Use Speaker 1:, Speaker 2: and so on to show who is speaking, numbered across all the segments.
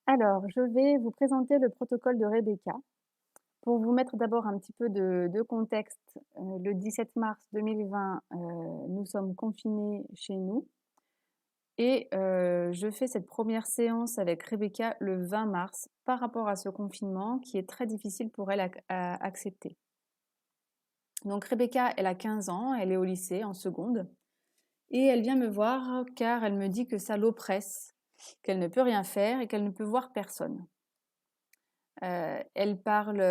Speaker 1: Alors, je vais vous présenter le protocole de Rebecca. Pour vous mettre d'abord un petit peu de contexte, le 17 mars 2020, nous sommes confinés chez nous et je fais cette première séance avec Rebecca le 20 mars par rapport à ce confinement qui est très difficile pour elle à accepter. Donc Rebecca, elle a 15 ans, elle est au lycée en seconde et elle vient me voir car elle me dit que ça l'oppresse, qu'elle ne peut rien faire et qu'elle ne peut voir personne. Elle parle,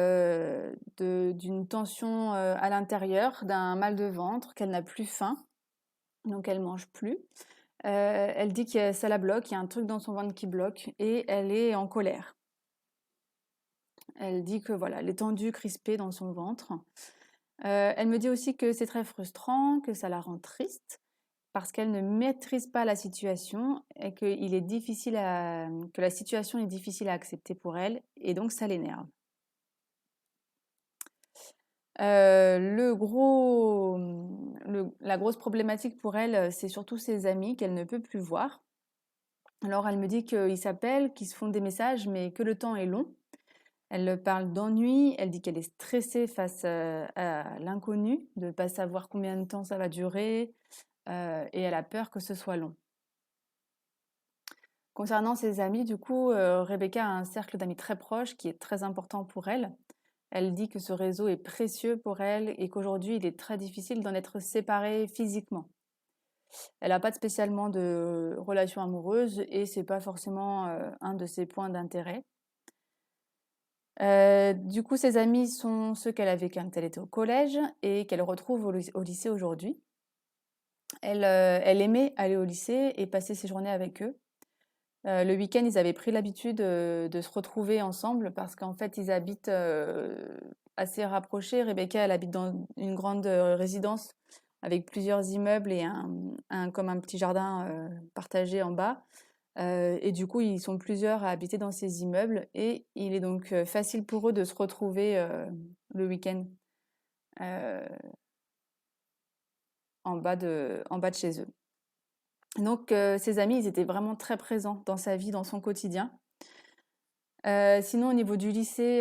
Speaker 1: d'une tension, à l'intérieur, d'un mal de ventre, qu'elle n'a plus faim, donc elle mange plus. Elle dit que ça la bloque, il y a un truc dans son ventre qui bloque et elle est en colère. Elle dit que voilà, elle est tendue, crispée dans son ventre. Elle me dit aussi que c'est très frustrant, que ça la rend triste parce qu'elle ne maîtrise pas la situation et que la situation est difficile à accepter pour elle et donc ça l'énerve. La grosse problématique pour elle, c'est surtout ses amis qu'elle ne peut plus voir. Alors elle me dit qu'ils s'appellent, qu'ils se font des messages, mais que le temps est long. Elle parle d'ennui, elle dit qu'elle est stressée face, à l'inconnu, de ne pas savoir combien de temps ça va durer, et elle a peur que ce soit long. Concernant ses amis, du coup, Rebecca a un cercle d'amis très proche qui est très important pour elle. Elle dit que ce réseau est précieux pour elle et qu'aujourd'hui, il est très difficile d'en être séparée physiquement. Elle n'a pas spécialement de relation amoureuse et c'est pas forcément un de ses points d'intérêt. Du coup, ses amis sont ceux qu'elle avait quand elle était au collège et qu'elle retrouve au lycée aujourd'hui. Elle aimait aller au lycée et passer ses journées avec eux. Le week-end, ils avaient pris l'habitude de se retrouver ensemble parce qu'en fait, ils habitent assez rapprochés. Rebecca, elle habite dans une grande résidence avec plusieurs immeubles et comme un petit jardin partagé en bas. Et du coup, ils sont plusieurs à habiter dans ces immeubles et il est donc facile pour eux de se retrouver le week-end euh, en bas de chez eux. Donc, ses amis, ils étaient vraiment très présents dans sa vie, dans son quotidien. Sinon, au niveau du lycée,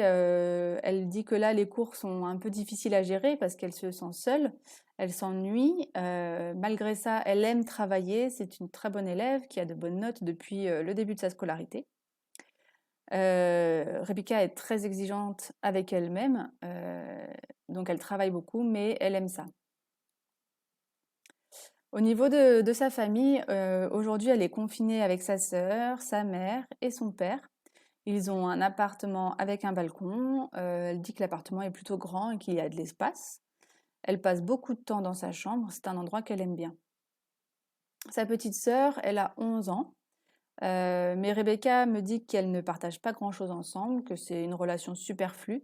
Speaker 1: elle dit que là, les cours sont un peu difficiles à gérer parce qu'elle se sent seule, elle s'ennuie. Malgré ça, elle aime travailler, c'est une très bonne élève qui a de bonnes notes depuis le début de sa scolarité. Rebecca est très exigeante avec elle-même, donc elle travaille beaucoup, mais elle aime ça. Au niveau de sa famille, aujourd'hui, elle est confinée avec sa sœur, sa mère et son père. Ils ont un appartement avec un balcon. Elle dit que l'appartement est plutôt grand et qu'il y a de l'espace. Elle passe beaucoup de temps dans sa chambre. C'est un endroit qu'elle aime bien. Sa petite sœur, elle a 11 ans. Mais Rebecca me dit qu'elle ne partage pas grand-chose ensemble, que c'est une relation superflue.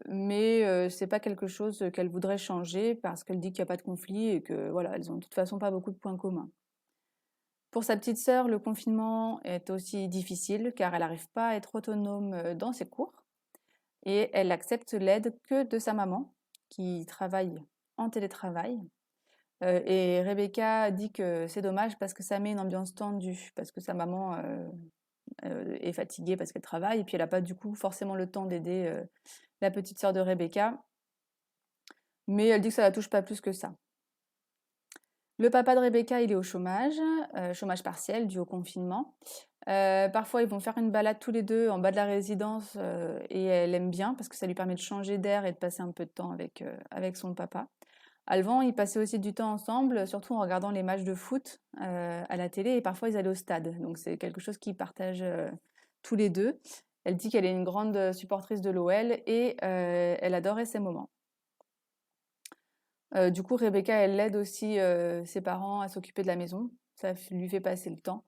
Speaker 1: Mais c'est pas quelque chose qu'elle voudrait changer parce qu'elle dit qu'il n'y a pas de conflit et que voilà, elles ont de toute façon pas beaucoup de points communs. Pour sa petite sœur, le confinement est aussi difficile car elle n'arrive pas à être autonome dans ses cours et elle accepte l'aide que de sa maman qui travaille en télétravail. Et Rebecca dit que c'est dommage parce que ça met une ambiance tendue, parce que sa maman est fatiguée parce qu'elle travaille et puis elle n'a pas du coup forcément le temps d'aider la petite sœur de Rebecca, mais elle dit que ça la touche pas plus que ça. Le papa de Rebecca, il est au chômage, chômage partiel dû au confinement. Parfois, ils vont faire une balade tous les deux en bas de la résidence et elle aime bien parce que ça lui permet de changer d'air et de passer un peu de temps avec son papa. Avant, ils passaient aussi du temps ensemble, surtout en regardant les matchs de foot à la télé et parfois ils allaient au stade. Donc c'est quelque chose qu'ils partagent tous les deux. Elle dit qu'elle est une grande supportrice de l'OL et elle adorait ces moments. Du coup, Rebecca, elle aide aussi ses parents à s'occuper de la maison. Ça lui fait passer le temps.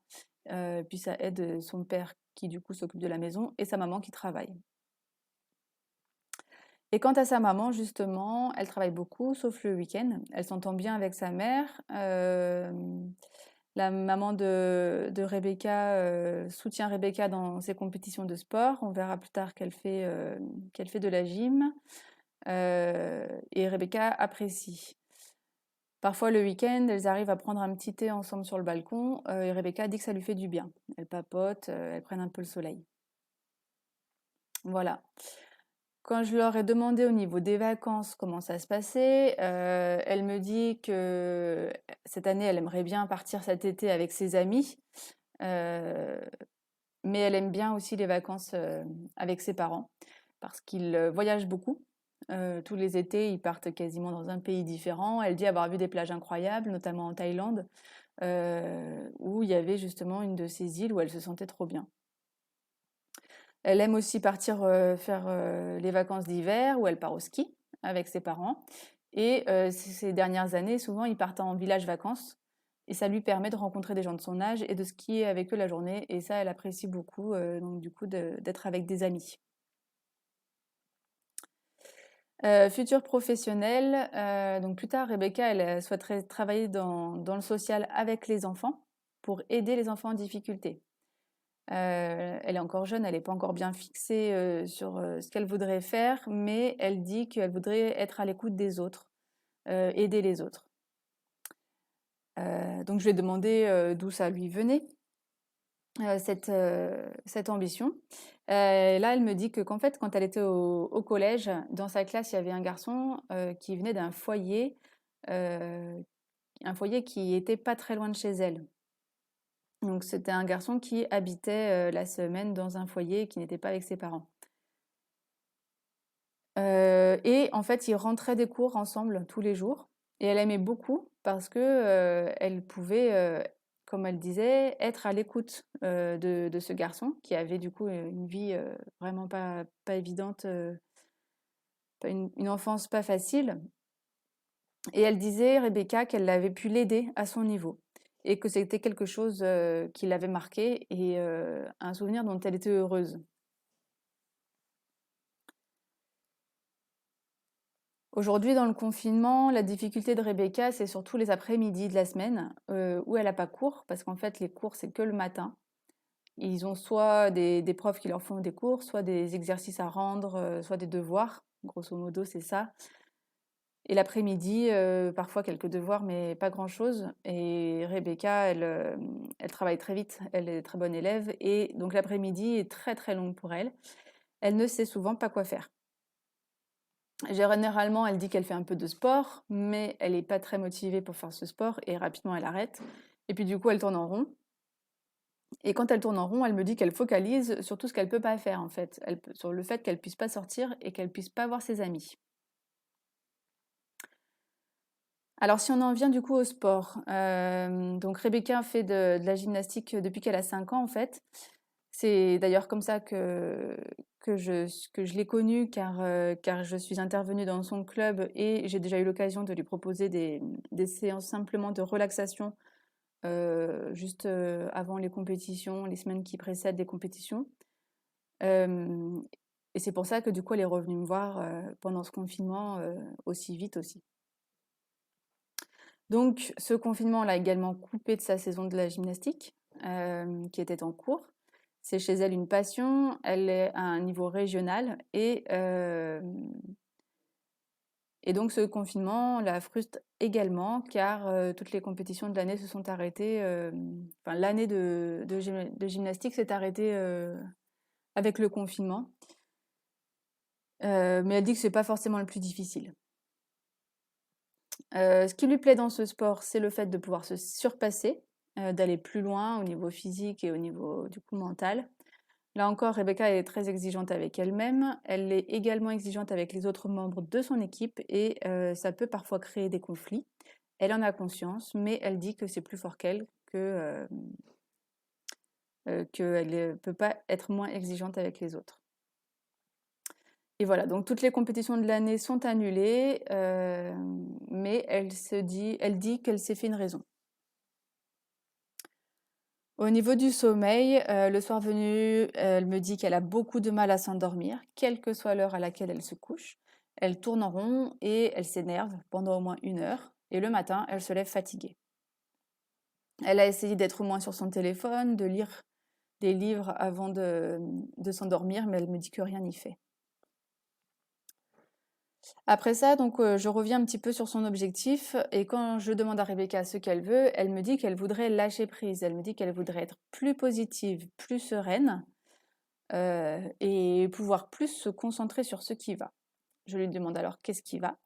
Speaker 1: Puis ça aide son père qui du coup s'occupe de la maison et sa maman qui travaille. Et quant à sa maman, justement, elle travaille beaucoup, sauf le week-end. Elle s'entend bien avec sa mère. La maman de Rebecca soutient Rebecca dans ses compétitions de sport. On verra plus tard qu'elle fait de la gym. Et Rebecca apprécie. Parfois, le week-end, elles arrivent à prendre un petit thé ensemble sur le balcon et Rebecca dit que ça lui fait du bien. Elles papotent, elles prennent un peu le soleil. Voilà. Quand je leur ai demandé au niveau des vacances comment ça se passait, elle me dit que cette année, elle aimerait bien partir cet été avec ses amis, euh, mais elle aime bien aussi les vacances avec ses parents parce qu'ils voyagent beaucoup. Tous les étés, ils partent quasiment dans un pays différent. Elle dit avoir vu des plages incroyables, notamment en Thaïlande, où il y avait justement une de ces îles où elle se sentait trop bien. Elle aime aussi partir faire les vacances d'hiver où elle part au ski avec ses parents. Et ces dernières années, souvent, ils partent en village vacances. Et ça lui permet de rencontrer des gens de son âge et de skier avec eux la journée. Et ça, elle apprécie beaucoup, donc du coup, d'être avec des amis. Futur professionnel, donc plus tard, Rebecca, elle souhaiterait travailler dans le social avec les enfants pour aider les enfants en difficulté. Elle est encore jeune, elle n'est pas encore bien fixée sur ce qu'elle voudrait faire, mais elle dit qu'elle voudrait être à l'écoute des autres, aider les autres. Donc je lui ai demandé d'où ça lui venait, cette ambition. Là, elle me dit qu'en fait, quand elle était au collège, dans sa classe, il y avait un garçon qui venait d'un foyer, un foyer qui était pas très loin de chez elle. Donc c'était un garçon qui habitait la semaine dans un foyer qui n'était pas avec ses parents. Et en fait, ils rentraient des cours ensemble tous les jours. Et elle aimait beaucoup parce que elle pouvait, comme elle disait, être à l'écoute de ce garçon qui avait du coup une vie vraiment pas évidente, une enfance pas facile. Et elle disait, Rebecca, qu'elle avait pu l'aider à son niveau et que c'était quelque chose qui l'avait marquée et un souvenir dont elle était heureuse. Aujourd'hui, dans le confinement, la difficulté de Rebecca, c'est surtout les après-midi de la semaine où elle n'a pas cours, parce qu'en fait, les cours, c'est que le matin. Ils ont soit des profs qui leur font des cours, soit des exercices à rendre, soit des devoirs. Grosso modo, c'est ça. Et l'après-midi, parfois quelques devoirs, mais pas grand-chose. Et Rebecca, elle travaille très vite, elle est très bonne élève, et donc l'après-midi est très très longue pour elle. Elle ne sait souvent pas quoi faire. Généralement, elle dit qu'elle fait un peu de sport, mais elle n'est pas très motivée pour faire ce sport et rapidement elle arrête. Et puis du coup, elle tourne en rond. Et quand elle tourne en rond, elle me dit qu'elle focalise sur tout ce qu'elle peut pas faire en fait, sur le fait qu'elle puisse pas sortir et qu'elle puisse pas voir ses amis. Alors si on en vient du coup au sport, donc Rebecca fait de la gymnastique depuis qu'elle a 5 ans en fait. C'est d'ailleurs comme ça que je l'ai connue car je suis intervenue dans son club et j'ai déjà eu l'occasion de lui proposer des séances simplement de relaxation juste avant les compétitions, les semaines qui précèdent les compétitions. Et c'est pour ça que du coup elle est revenue me voir pendant ce confinement aussi vite aussi. Donc ce confinement l'a également coupée de sa saison de la gymnastique qui était en cours. C'est chez elle une passion, elle est à un niveau régional et donc ce confinement la frustre également car toutes les compétitions de l'année se sont arrêtées. Enfin, l'année de gymnastique s'est arrêtée avec le confinement. Mais elle dit que c'est pas forcément le plus difficile. Ce qui lui plaît dans ce sport, c'est le fait de pouvoir se surpasser, d'aller plus loin au niveau physique et au niveau du coup mental. Là encore, Rebecca est très exigeante avec elle-même. Elle est également exigeante avec les autres membres de son équipe et ça peut parfois créer des conflits. Elle en a conscience, mais elle dit que c'est plus fort qu'elle, qu'elle ne peut pas être moins exigeante avec les autres. Et voilà, donc toutes les compétitions de l'année sont annulées, mais elle dit qu'elle s'est fait une raison. Au niveau du sommeil, le soir venu, elle me dit qu'elle a beaucoup de mal à s'endormir, quelle que soit l'heure à laquelle elle se couche. Elle tourne en rond et elle s'énerve pendant au moins 1 heure. Et le matin, elle se lève fatiguée. Elle a essayé d'être moins sur son téléphone, de lire des livres avant de s'endormir, mais elle me dit que rien n'y fait. Après ça, donc, je reviens un petit peu sur son objectif et quand je demande à Rebecca ce qu'elle veut, elle me dit qu'elle voudrait lâcher prise. Elle me dit qu'elle voudrait être plus positive, plus sereine, et pouvoir plus se concentrer sur ce qui va. Je lui demande alors: «Qu'est-ce qui va?»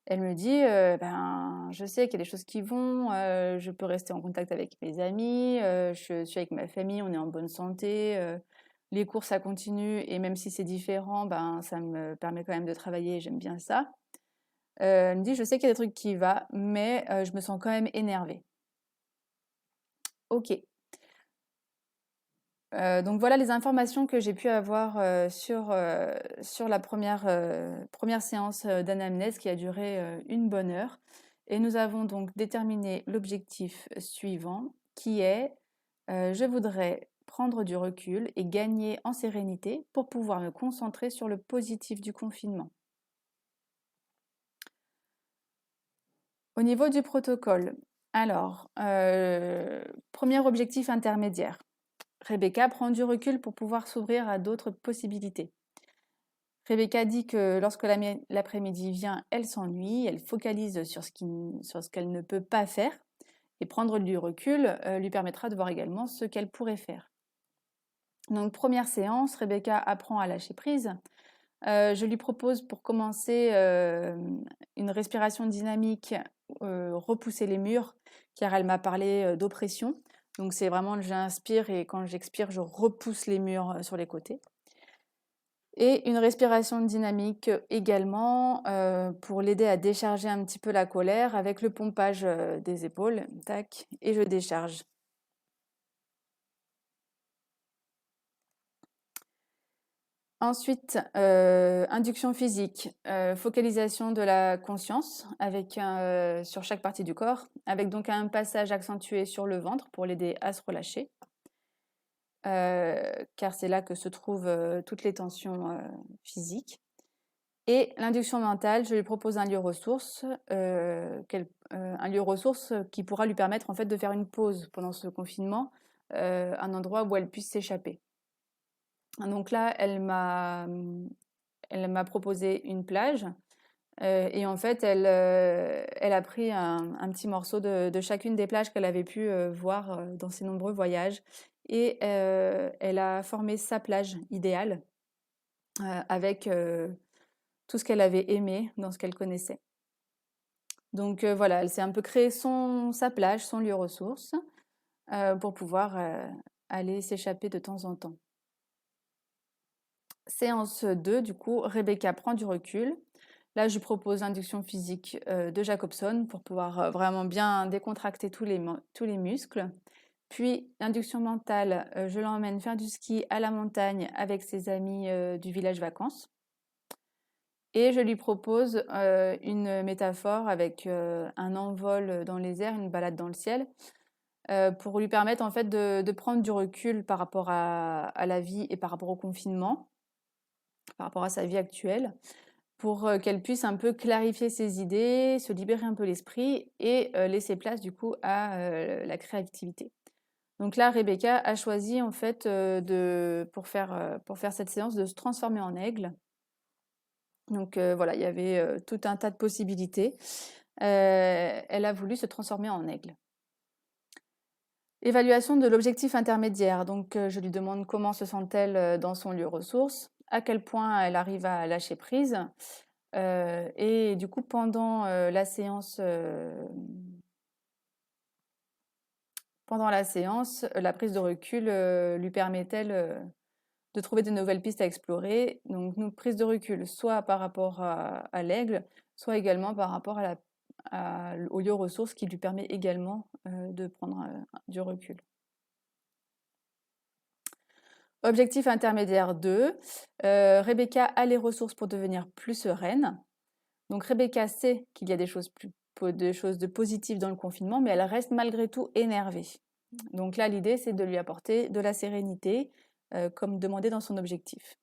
Speaker 1: Elle me dit: «Ben, je sais qu'il y a des choses qui vont, je peux rester en contact avec mes amis, je suis avec ma famille, on est en bonne santé, les cours ça continue et même si c'est différent, ben, ça me permet quand même de travailler et j'aime bien ça». Elle me dit: «Je sais qu'il y a des trucs qui va, mais je me sens quand même énervée». OK. Donc voilà les informations que j'ai pu avoir, sur la première séance, d'anamnèse qui a duré, une bonne heure et nous avons donc déterminé l'objectif suivant qui est, je voudrais prendre du recul et gagner en sérénité pour pouvoir me concentrer sur le positif du confinement. Au niveau du protocole, alors, 1er objectif intermédiaire. Rebecca prend du recul pour pouvoir s'ouvrir à d'autres possibilités. Rebecca dit que lorsque l'après-midi vient, elle s'ennuie, elle focalise sur ce qu'elle ne peut pas faire et prendre du recul lui permettra de voir également ce qu'elle pourrait faire. Donc première séance, Rebecca apprend à lâcher prise. Je lui propose pour commencer une respiration dynamique, repousser les murs, car elle m'a parlé d'oppression. Donc c'est vraiment j'inspire et quand j'expire, je repousse les murs sur les côtés. Et une respiration dynamique également pour l'aider à décharger un petit peu la colère avec le pompage des épaules. Tac, et je décharge. Ensuite, induction physique, focalisation de la conscience avec sur chaque partie du corps, avec donc un passage accentué sur le ventre pour l'aider à se relâcher, car c'est là que se trouvent toutes les tensions physiques. Et l'induction mentale, je lui propose un lieu ressource, un lieu ressource qui pourra lui permettre en fait de faire une pause pendant ce confinement, un endroit où elle puisse s'échapper. Donc là, elle m'a proposé une plage et en fait, elle a pris un petit morceau de chacune des plages qu'elle avait pu voir dans ses nombreux voyages et elle a formé sa plage idéale avec tout ce qu'elle avait aimé dans ce qu'elle connaissait. Donc voilà, elle s'est un peu créé sa plage, son lieu ressource pour pouvoir aller s'échapper de temps en temps. Séance 2, du coup, Rebecca prend du recul. Là, je lui propose l'induction physique de Jacobson pour pouvoir vraiment bien décontracter tous les muscles. Puis l'induction mentale, je l'emmène faire du ski à la montagne avec ses amis du village vacances. Et je lui propose une métaphore avec un envol dans les airs, une balade dans le ciel, pour lui permettre en fait de prendre du recul par rapport à la vie et par rapport au confinement, par rapport à sa vie actuelle, pour qu'elle puisse un peu clarifier ses idées, se libérer un peu l'esprit et laisser place du coup à la créativité. Donc là, Rebecca a choisi en fait pour faire cette séance de se transformer en aigle. Donc voilà, il y avait tout un tas de possibilités. Elle a voulu se transformer en aigle. Évaluation de l'objectif intermédiaire. Donc je lui demande comment se sent-elle dans son lieu ressource, à quel point elle arrive à lâcher prise. Et du coup, pendant la séance, la prise de recul lui permet-elle de trouver de nouvelles pistes à explorer. Donc, nous, prise de recul, soit par rapport à l'aigle, soit également par rapport au lieu ressource qui lui permet également de prendre du recul. Objectif intermédiaire 2, Rebecca a les ressources pour devenir plus sereine. Donc Rebecca sait qu'il y a des choses de positives dans le confinement, mais elle reste malgré tout énervée. Donc là, l'idée, c'est de lui apporter de la sérénité, comme demandé dans son objectif.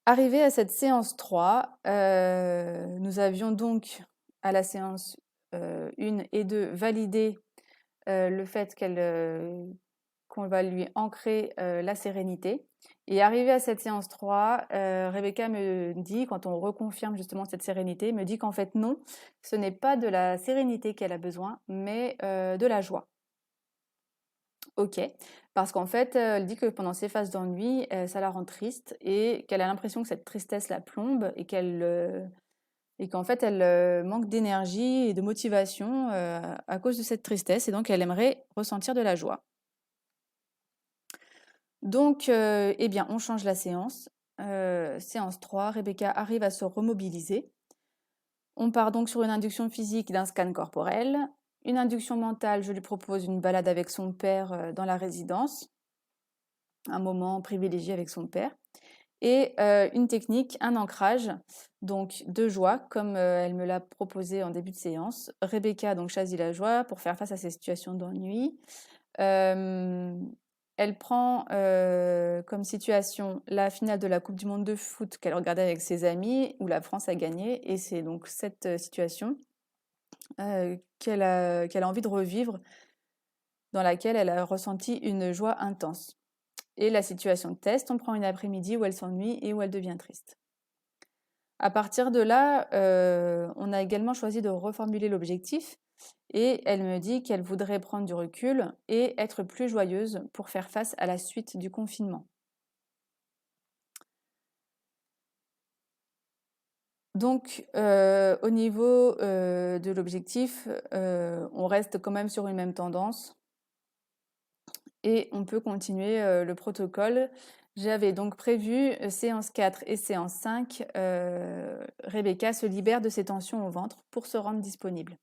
Speaker 1: Arrivé à cette séance 3, nous avions donc à la séance 1 et 2 validé le fait qu'on va lui ancrer la sérénité. Et arrivé à cette séance 3, Rebecca me dit, quand on reconfirme justement cette sérénité, me dit qu'en fait non, ce n'est pas de la sérénité qu'elle a besoin, mais de la joie. Ok, parce qu'en fait, elle dit que pendant ces phases d'ennui, ça la rend triste et qu'elle a l'impression que cette tristesse la plombe et qu'en fait, elle manque d'énergie et de motivation à cause de cette tristesse et donc elle aimerait ressentir de la joie. Donc, eh bien, on change la séance. Séance 3, Rebecca arrive à se remobiliser. On part donc sur une induction physique d'un scan corporel. Une induction mentale, je lui propose une balade avec son père dans la résidence, un moment privilégié avec son père. Et une technique, un ancrage, donc de joie, comme elle me l'a proposé en début de séance. Rebecca donc choisit la joie pour faire face à ces situations d'ennui. Elle prend comme situation la finale de la Coupe du monde de foot qu'elle regardait avec ses amis, où la France a gagné. Et c'est donc cette situation qu'elle a envie de revivre, dans laquelle elle a ressenti une joie intense. Et la situation de test, on prend une après-midi où elle s'ennuie et où elle devient triste. À partir de là, on a également choisi de reformuler l'objectif et elle me dit qu'elle voudrait prendre du recul et être plus joyeuse pour faire face à la suite du confinement. Donc, au niveau de l'objectif, on reste quand même sur une même tendance et on peut continuer le protocole. J'avais donc prévu séance 4 et séance 5. Rebecca se libère de ses tensions au ventre pour se rendre disponible.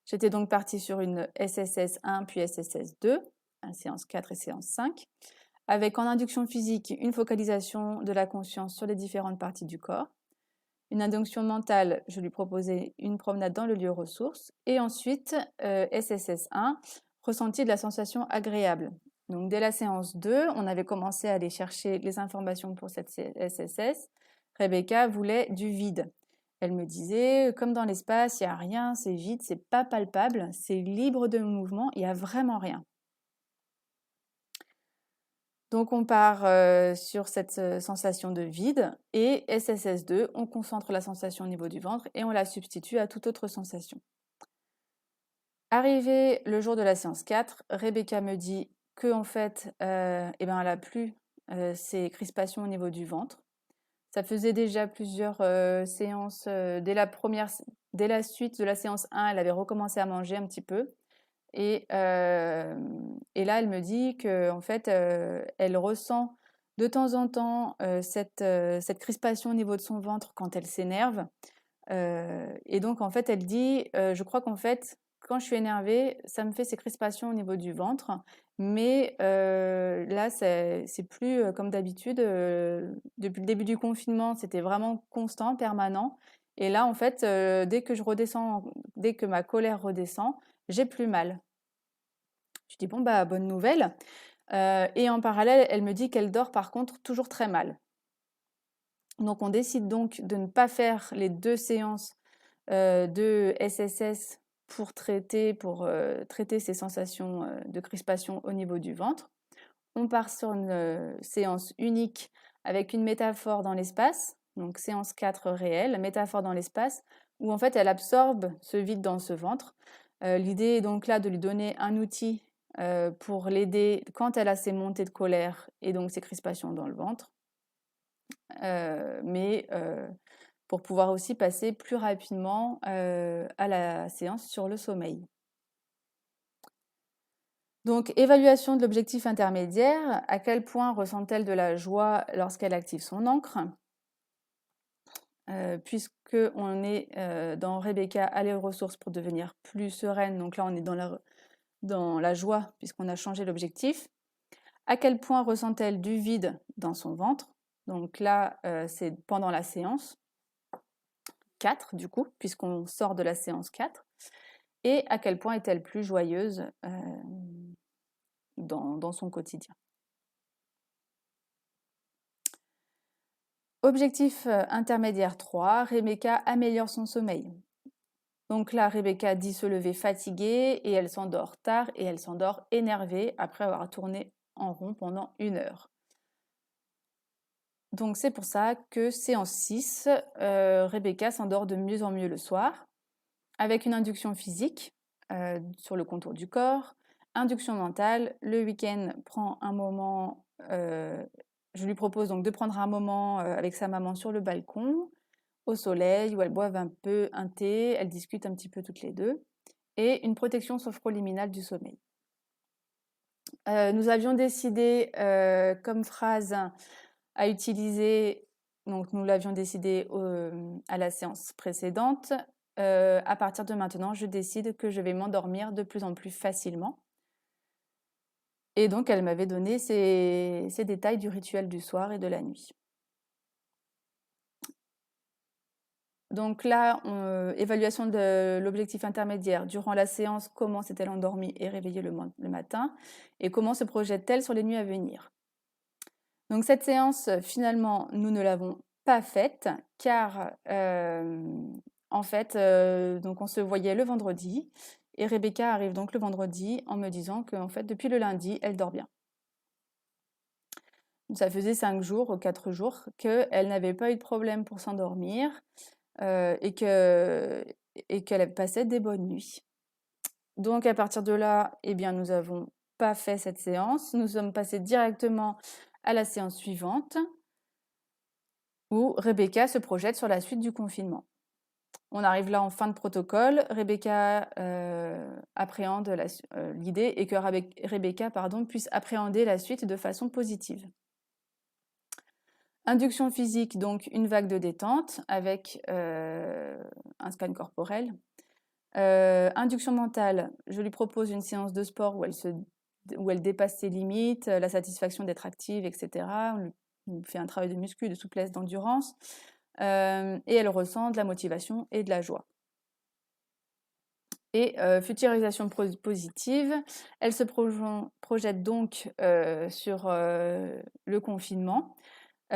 Speaker 1: J'étais donc partie sur une SSS 1 puis SSS 2, séance 4 et séance 5, avec en induction physique une focalisation de la conscience sur les différentes parties du corps. Une induction mentale, je lui proposais une promenade dans le lieu ressource. Et ensuite, SSS 1, ressenti de la sensation agréable. Donc dès la séance 2, on avait commencé à aller chercher les informations pour cette SSS. Rebecca voulait du vide. Elle me disait, comme dans l'espace, il n'y a rien, c'est vide, c'est pas palpable, c'est libre de mouvement, il n'y a vraiment rien. Donc on part sur cette sensation de vide et SSS2, on concentre la sensation au niveau du ventre et on la substitue à toute autre sensation. Arrivé le jour de la séance 4, Rebecca me dit que en fait, elle a plus ces crispations au niveau du ventre. Ça faisait déjà plusieurs séances. Dès la suite de la séance 1, elle avait recommencé à manger un petit peu. Et là, elle me dit que en fait, elle ressent de temps en temps cette crispation au niveau de son ventre quand elle s'énerve. Et donc, en fait, elle dit, je crois qu'en fait, quand je suis énervée, ça me fait ces crispations au niveau du ventre, mais là, c'est plus comme d'habitude. Depuis le début du confinement, c'était vraiment constant, permanent. Et là, en fait, dès que ma colère redescend, j'ai plus mal. Je dis bon bah bonne nouvelle. Et en parallèle, elle me dit qu'elle dort par contre toujours très mal. Donc on décide donc de ne pas faire les 2 séances de SSS pour traiter ces sensations de crispation au niveau du ventre. On part sur une séance unique avec une métaphore dans l'espace, donc séance 4 réelle, métaphore dans l'espace, où en fait elle absorbe ce vide dans ce ventre. L'idée est donc là de lui donner un outil pour l'aider quand elle a ses montées de colère et donc ses crispations dans le ventre, mais pour pouvoir aussi passer plus rapidement à la séance sur le sommeil. Donc, évaluation de l'objectif intermédiaire. À quel point ressent-elle de la joie lorsqu'elle active son encre? Puisqu'on est dans Rebecca, aller aux ressources pour devenir plus sereine. Donc là, on est dans la joie puisqu'on a changé l'objectif. À quel point ressent-elle du vide dans son ventre? Donc là, c'est pendant la séance 4, du coup, puisqu'on sort de la séance 4. Et à quel point est-elle plus joyeuse dans son quotidien. Objectif intermédiaire 3, Rebecca améliore son sommeil. Donc là, Rebecca dit se lever fatiguée et elle s'endort tard et elle s'endort énervée après avoir tourné en rond pendant 1 heure. Donc c'est pour ça que séance 6, Rebecca s'endort de mieux en mieux le soir, avec une induction physique sur le contour du corps, induction mentale. Le week-end prend un moment, je lui propose donc de prendre un moment avec sa maman sur le balcon, au soleil, où elles boivent un peu un thé, elles discutent un petit peu toutes les deux, et une protection sophroliminale du sommeil. Nous avions décidé comme phrase à utiliser, donc nous l'avions décidé à la séance précédente, à partir de maintenant, je décide que je vais m'endormir de plus en plus facilement. Et donc, elle m'avait donné ces détails du rituel du soir et de la nuit. Donc là, évaluation de l'objectif intermédiaire. Durant la séance, comment s'est-elle endormie et réveillée le matin? Et comment se projette-t-elle sur les nuits à venir? Donc cette séance, finalement, nous ne l'avons pas faite car en fait, donc on se voyait le vendredi et Rebecca arrive donc le vendredi en me disant qu'en fait, depuis le lundi, elle dort bien. Ça faisait 5 jours ou 4 jours qu'elle n'avait pas eu de problème pour s'endormir et qu'elle passait des bonnes nuits. Donc à partir de là, eh bien, nous n'avons pas fait cette séance. Nous sommes passés directement à la séance suivante où Rebecca se projette sur la suite du confinement. On arrive là en fin de protocole. Rebecca appréhende l'idée et que Rebecca puisse appréhender la suite de façon positive. Induction physique, donc une vague de détente avec un scan corporel. Induction mentale, je lui propose une séance de sport où elle dépasse ses limites, la satisfaction d'être active, etc. On fait un travail de muscu, de souplesse, d'endurance. Et elle ressent de la motivation et de la joie. Et futurisation positive, elle se projette donc sur le confinement et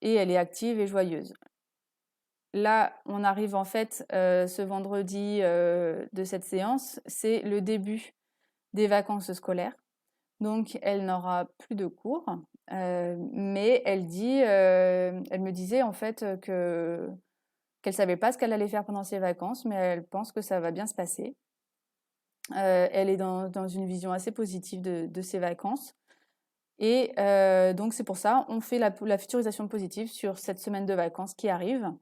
Speaker 1: elle est active et joyeuse. Là, on arrive en fait ce vendredi de cette séance, c'est le début des vacances scolaires. Donc, elle n'aura plus de cours, mais elle me disait en fait qu'elle savait pas ce qu'elle allait faire pendant ses vacances, mais elle pense que ça va bien se passer. Elle est dans une vision assez positive de ses vacances. Et donc, c'est pour ça, on fait la futurisation positive sur cette semaine de vacances qui arrive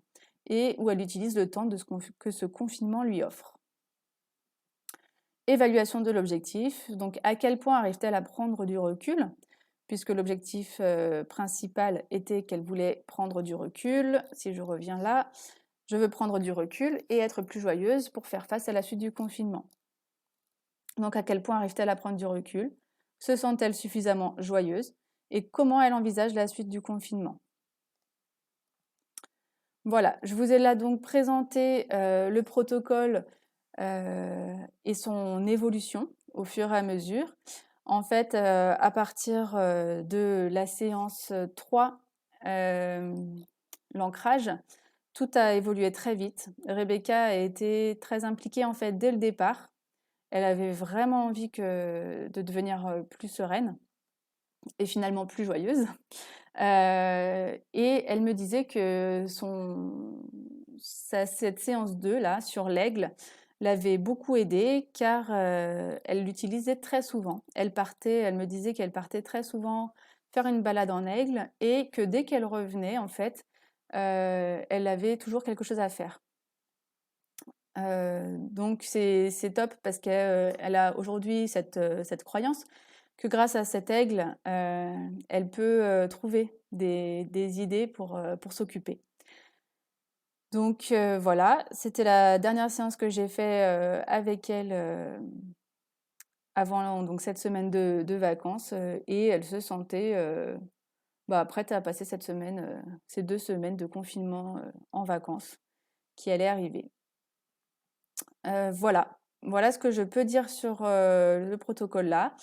Speaker 1: et où elle utilise le temps que ce confinement lui offre. Évaluation de l'objectif. Donc, à quel point arrive-t-elle à prendre du recul? Puisque l'objectif principal était qu'elle voulait prendre du recul. Si je reviens là, je veux prendre du recul et être plus joyeuse pour faire face à la suite du confinement. Donc, à quel point arrive-t-elle à prendre du recul? Se sent-elle suffisamment joyeuse? Et comment elle envisage la suite du confinement? Voilà, je vous ai là donc présenté le protocole et son évolution au fur et à mesure. En fait, à partir de la séance 3, l'ancrage, tout a évolué très vite. Rebecca a été très impliquée en fait dès le départ. Elle avait vraiment envie de devenir plus sereine et finalement plus joyeuse. Et elle me disait que cette séance 2 là sur l'aigle l'avait beaucoup aidée car elle l'utilisait très souvent. Elle me disait qu'elle partait très souvent faire une balade en aigle et que dès qu'elle revenait en fait, elle avait toujours quelque chose à faire. Donc c'est top parce qu'elle a aujourd'hui cette croyance que grâce à cet aigle, elle peut trouver des idées pour s'occuper. Donc voilà, c'était la dernière séance que j'ai fait avec elle avant donc cette semaine de vacances et elle se sentait prête à passer ces 2 semaines de confinement en vacances qui allaient arriver. Voilà ce que je peux dire sur le protocole là.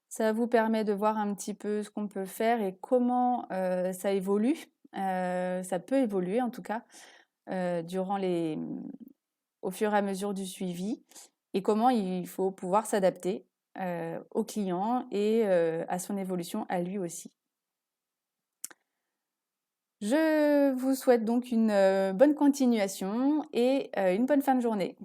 Speaker 1: Ça vous permet de voir un petit peu ce qu'on peut faire et comment ça évolue. Ça peut évoluer en tout cas durant au fur et à mesure du suivi et comment il faut pouvoir s'adapter au client et à son évolution à lui aussi. Je vous souhaite donc une bonne continuation et une bonne fin de journée.